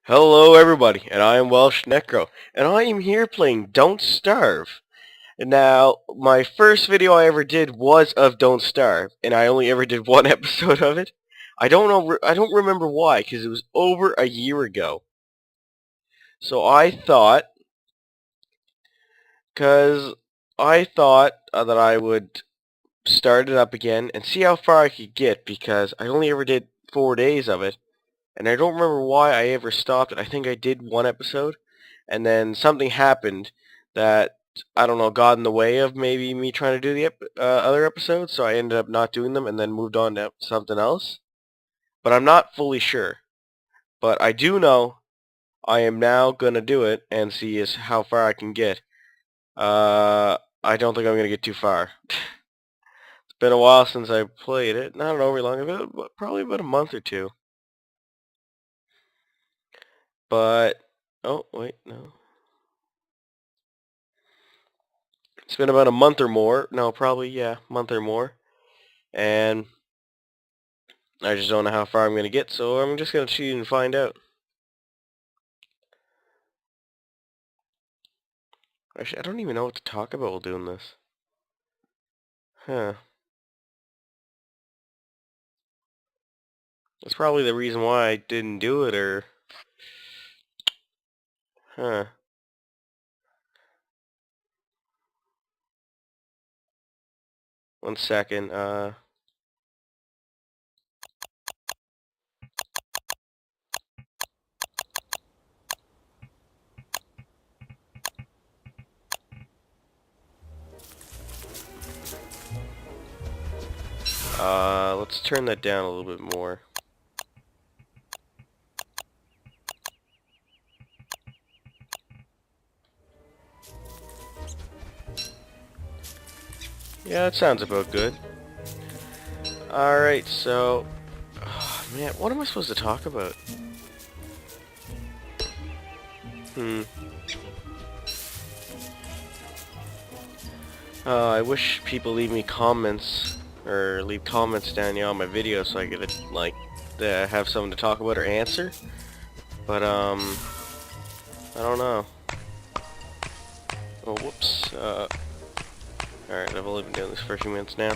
Hello everybody, and I am Welsh Necro, and I am here playing Don't Starve. And now, my first video I ever did was of Don't Starve, and I only ever did one episode of it. I don't remember why, because it was over a year ago. So because I thought that I would start it up again and see how far I could get, because I only ever did 4 days of it. And I don't remember why I ever stopped it. I think I did one episode, and then something happened that, I don't know, got in the way of maybe me trying to do the other episodes, so I ended up not doing them and then moved on to something else. But I'm not fully sure. But I do know I am now going to do it and see how far I can get. I don't think I'm going to get too far. It's been a while since I played it. Not over long, but probably about a month or two. But, oh, wait, no. It's been about a month or more. No, probably, yeah, month or more. And I just don't know how far I'm going to get, so I'm just going to cheat and find out. Actually, I don't even know what to talk about while doing this. Huh. That's probably the reason why I didn't do it, or... Huh. One second, let's turn that down a little bit more. Yeah, that sounds about good. Alright, so... Oh, man, what am I supposed to talk about? I wish people leave me comments, or leave comments down here on my video so I could, like, have something to talk about or answer. But, I don't know. Oh, whoops. Alright, I've only been doing this for a few minutes now.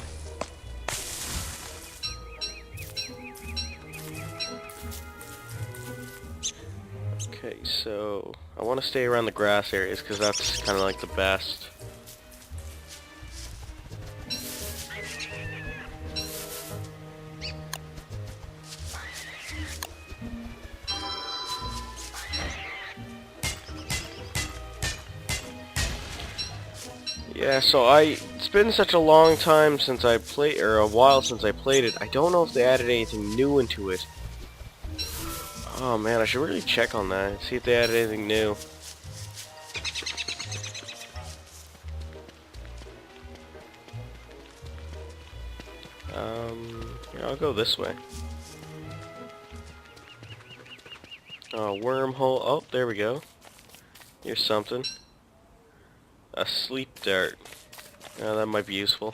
Okay, so I want to stay around the grass areas because that's kind of like the best. Yeah, so it's been such a long time since I played, or a while since I played it. I don't know if they added anything new into it. Oh man, I should really check on that, see if they added anything new. Yeah, I'll go this way. Oh, wormhole. Oh, there we go. Here's something. A sleep dart. Yeah, that might be useful.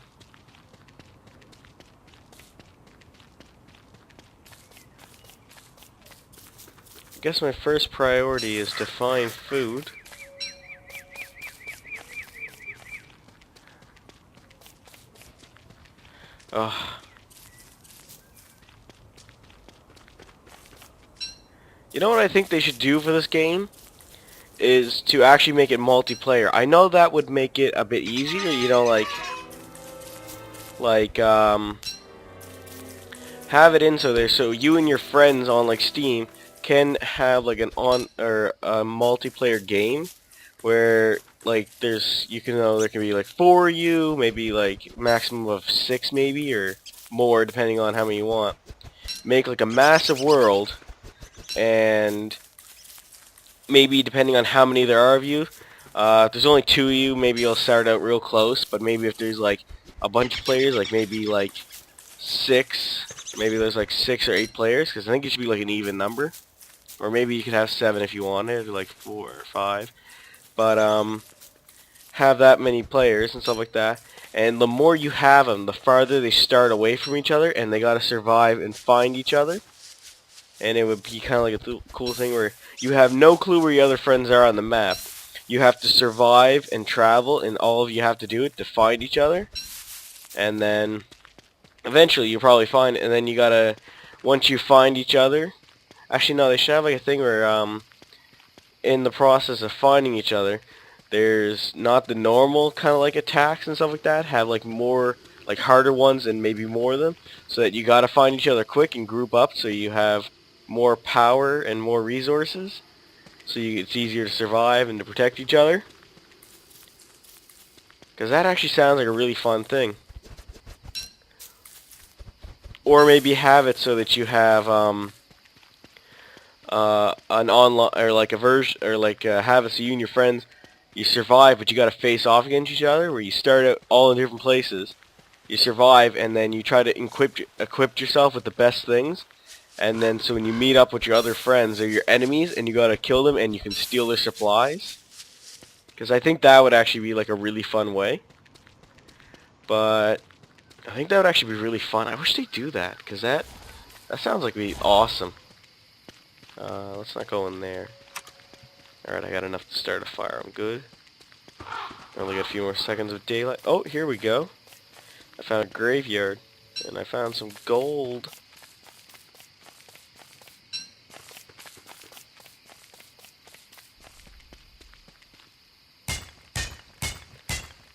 I guess my first priority is to find food. Ugh. You know what I think they should do for this game? Is to actually make it multiplayer. I know that would make it a bit easier, you know, have it in so there, so you and your friends on, like, Steam can have, like, an or a multiplayer game where, like, you can know there can be, like, 4 of you, maybe, like, maximum of 6 maybe, or more, depending on how many you want. Make, like, a massive world, and maybe depending on how many there are of you, if there's only 2 of you, maybe you'll start out real close, but maybe if there's, like, a bunch of players, like, maybe, like, 6, maybe there's, like, 6 or 8 players, because I think it should be, like, an even number. Or maybe you could have 7 if you wanted, or, like, 4 or 5. But, have that many players and stuff like that. And the more you have them, the farther they start away from each other, and they gotta survive and find each other. and it would be kind of like a cool thing where you have no clue where your other friends are on the map. You have to survive and travel, and all of you have to do it to find each other. And then eventually you probably find it, and then you gotta, once you find each other, actually no, they should have like a thing where in the process of finding each other, there's not the normal kind of like attacks and stuff like that, have like more like harder ones and maybe more of them, so that you gotta find each other quick and group up so you have more power and more resources, so it's easier to survive and to protect each other. Because that actually sounds like a really fun thing. Or maybe have it so that you have an online, or like a version, or like have it so you and your friends, you survive, but you gotta face off against each other, where you start out all in different places, you survive, and then you try to equip yourself with the best things, and then so when you meet up with your other friends, they're your enemies, and you gotta kill them, and you can steal their supplies. Because I think that would actually be like a really fun way. But I think that would actually be really fun. I wish they'd do that, because that sounds like it'd be awesome. Let's not go in there. Alright, I got enough to start a fire. I'm good. Only got a few more seconds of daylight. Oh, here we go. I found a graveyard. And I found some gold.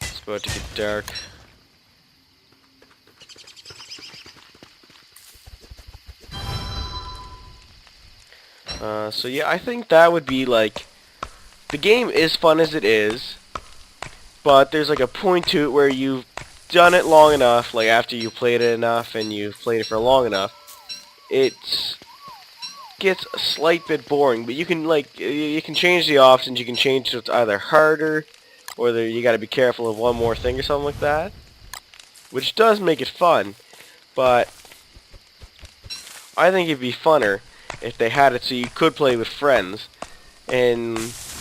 It's about to get dark. So yeah, I think that would be like, the game is fun as it is, but there's like a point to it where you've done it long enough, like after you played it enough and you've played it for long enough, it gets a slight bit boring. But you can you can change the options. You can change so it's either harder, or you got to be careful of one more thing or something like that, which does make it fun. But I think it'd be funner if they had it so you could play with friends, and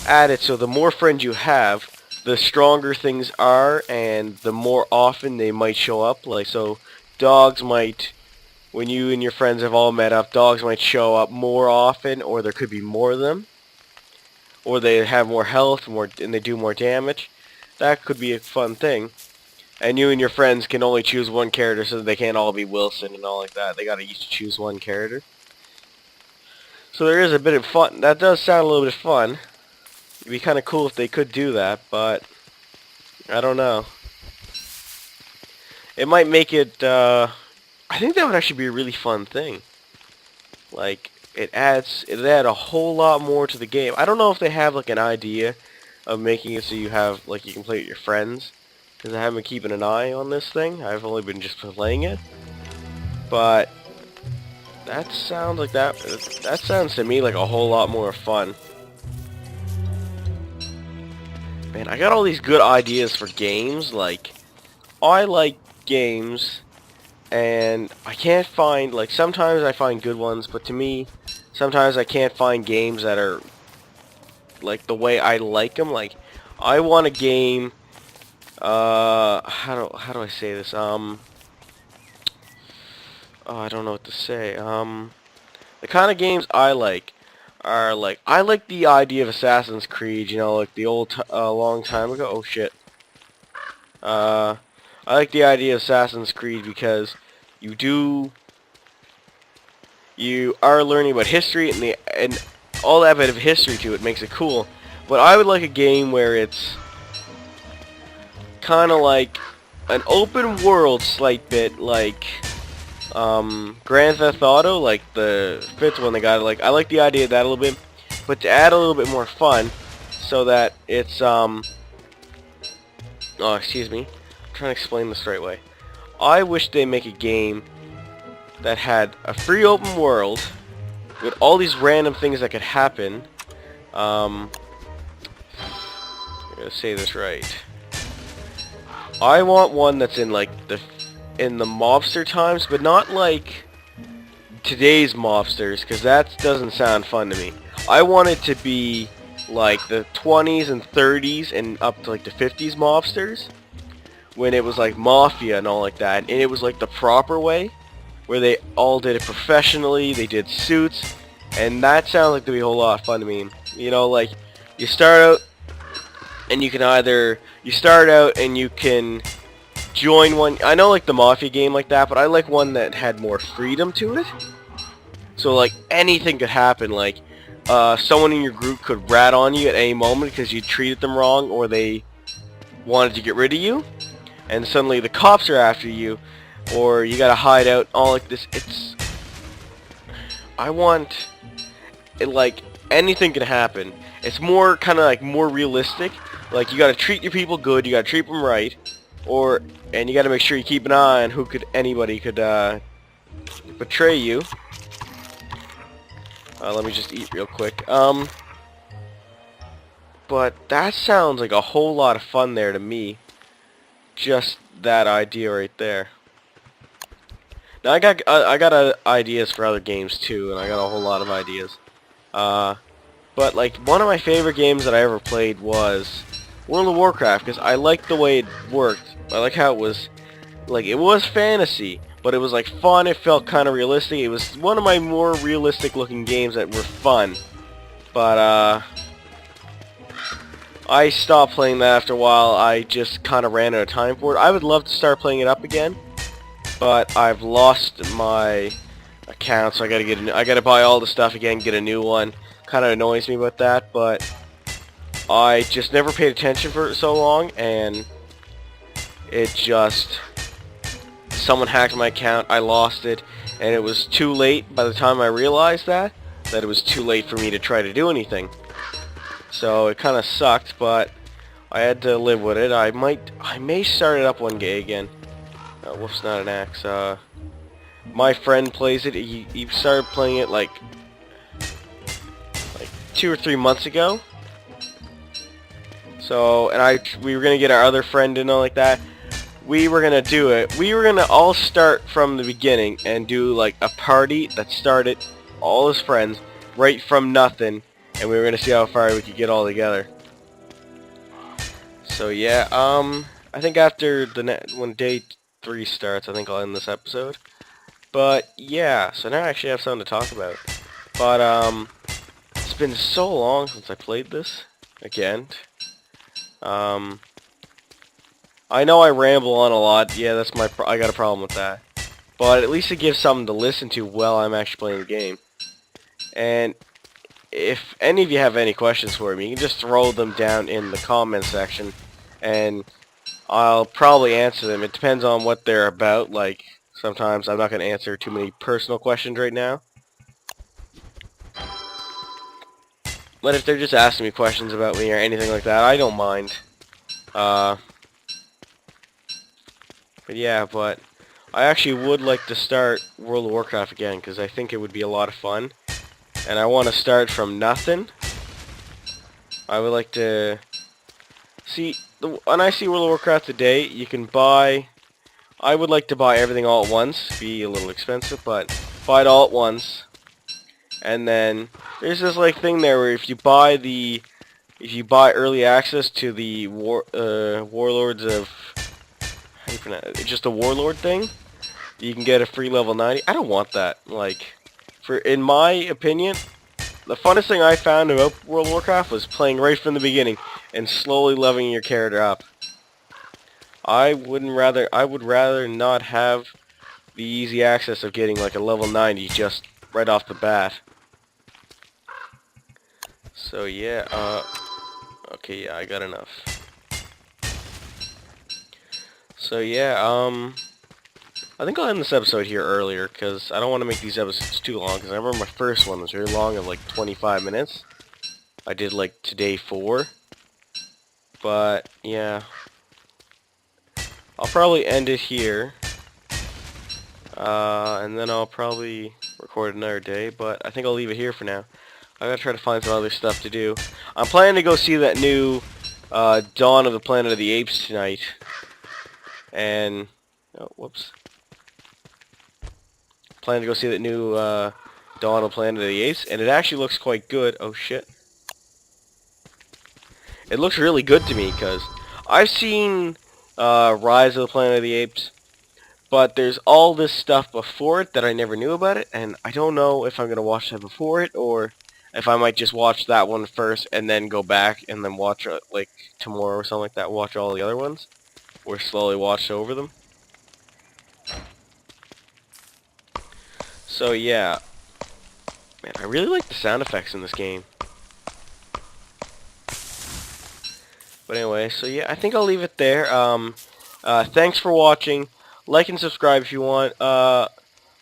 add it so the more friends you have, the stronger things are, and the more often they might show up. Like, so dogs might, when you and your friends have all met up, dogs might show up more often, or there could be more of them, or they have more health, and they do more damage. That could be a fun thing. And you and your friends can only choose one character, so that they can't all be Wilson and all like that. They gotta each choose one character. So there is a bit of fun. That does sound a little bit fun. It'd be kind of cool if they could do that, but I don't know. It might make it, I think that would actually be a really fun thing. Like, it'd add a whole lot more to the game. I don't know if they have like an idea of making it so you have, like, you can play with your friends, because I haven't been keeping an eye on this thing. I've only been just playing it. But that sounds like that sounds to me like a whole lot more fun. Man, I got all these good ideas for games. Like, I like games, and I can't find, like, sometimes I find good ones, but to me, sometimes I can't find games that are like the way I like them. Like, I want a game, how do I say this? Oh, I don't know what to say. The kind of games I like are like, I like the idea of Assassin's Creed, you know, like the old long time ago. Oh shit. I like the idea of Assassin's Creed because you are learning about history, and all that bit of history to it makes it cool. But I would like a game where it's kind of like an open world slight bit, like Grand Theft Auto, like the fifth one they got. Like, I like the idea of that a little bit, but to add a little bit more fun, so that it's oh, excuse me, I'm trying to explain this the right way. I wish they make a game that had a free open world with all these random things that could happen. I'm gonna say this right. I want one that's in like in the mobster times, but not like today's mobsters, because that doesn't sound fun to me. I want it to be like the 20s and 30s and up to like the 50s mobsters, when it was like mafia and all like that, and it was like the proper way. where they all did it professionally. They did suits, and that sounds like to be a whole lot of fun to me. You know, like you start out and you start out and you can join one. I know like the Mafia game like that, but I like one that had more freedom to it. So like anything could happen. Like someone in your group could rat on you at any moment because you treated them wrong or they wanted to get rid of you, and suddenly the cops are after you, or you gotta hide out. All like this. I want it like anything can happen. It's more kind of like more realistic. Like you gotta treat your people good. You gotta treat them right, and you gotta make sure you keep an eye on anybody could betray you. Let me just eat real quick. But that sounds like a whole lot of fun there to me. Just that idea right there. Now I got ideas for other games too, and I got a whole lot of ideas. But like one of my favorite games that I ever played was World of Warcraft, because I liked the way it worked. I like how it was fantasy, but it was like fun. It felt kind of realistic. It was one of my more realistic looking games that were fun. But I stopped playing that after a while. I just kind of ran out of time for it. I would love to start playing it up again, but I've lost my account, so I gotta buy all the stuff again, get a new one. Kind of annoys me about that, but I just never paid attention for so long, and someone hacked my account, I lost it, and it was too late by the time I realized that it was too late for me to try to do anything. So it kind of sucked, but I had to live with it. I may start it up one day again. Whoops, not an axe. My friend plays it. He started playing it like 2 or 3 months ago. So, and we were gonna get our other friend in like that. We were gonna do it. We were gonna all start from the beginning and do like a party that started all his friends right from nothing, and we were gonna see how far we could get all together. So yeah, I think after when day 3 starts, I think I'll end this episode. But yeah, so now I actually have something to talk about. But it's been so long since I played this again. I know I ramble on a lot. Yeah, that's I got a problem with that. But at least it gives something to listen to while I'm actually playing the game. And if any of you have any questions for me, you can just throw them down in the comment section, and I'll probably answer them. It depends on what they're about. Like, sometimes I'm not going to answer too many personal questions right now. But if they're just asking me questions about me or anything like that, I don't mind. But yeah, but I actually would like to start World of Warcraft again, because I think it would be a lot of fun. And I want to start from nothing. I would like to see, when I see World of Warcraft today, you can buy, I would like to buy everything all at once. Be a little expensive, but buy it all at once. And then there's this like thing there where if you buy early access to the Warlords of, how do you pronounce it? It's just a Warlord thing, you can get a free level 90. I don't want that. Like, in my opinion, the funnest thing I found about World of Warcraft was playing right from the beginning and slowly leveling your character up. I would rather not have the easy access of getting like a level 90 just right off the bat. So yeah, okay, yeah, I got enough. So yeah, I think I'll end this episode here earlier, because I don't want to make these episodes too long, because I remember my first one was very long, of like 25 minutes. I did like today 4. But yeah, I'll probably end it here. And then I'll probably record another day, but I think I'll leave it here for now. I gotta try to find some other stuff to do. I'm planning to go see that new Dawn of the Planet of the Apes tonight. And oh, whoops. Planning to go see that new Dawn of the Planet of the Apes, and it actually looks quite good. Oh shit. It looks really good to me, because I've seen Rise of the Planet of the Apes, But there's all this stuff before it that I never knew about it, and I don't know if I'm going to watch that before it, or if I might just watch that one first and then go back and then watch, like, tomorrow or something like that, watch all the other ones, or slowly watch over them. So, yeah. Man, I really like the sound effects in this game. But anyway, so yeah, I think I'll leave it there. Thanks for watching. Like and subscribe if you want.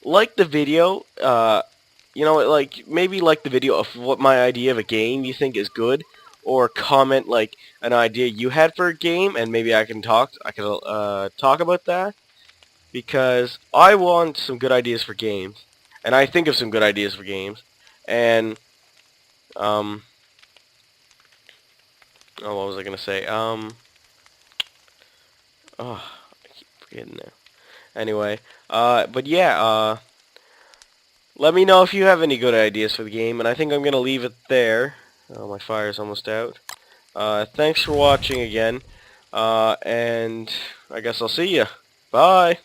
Like the video. You know, like, maybe like the video of what my idea of a game you think is good, or comment like an idea you had for a game, and maybe I can talk about that, because I want some good ideas for games, and I think of some good ideas for games, and um, oh, what was I gonna say? Oh, I keep forgetting now. Anyway, but yeah, let me know if you have any good ideas for the game, and I think I'm gonna leave it there. Oh, my fire's almost out. Thanks for watching again, and I guess I'll see ya. Bye!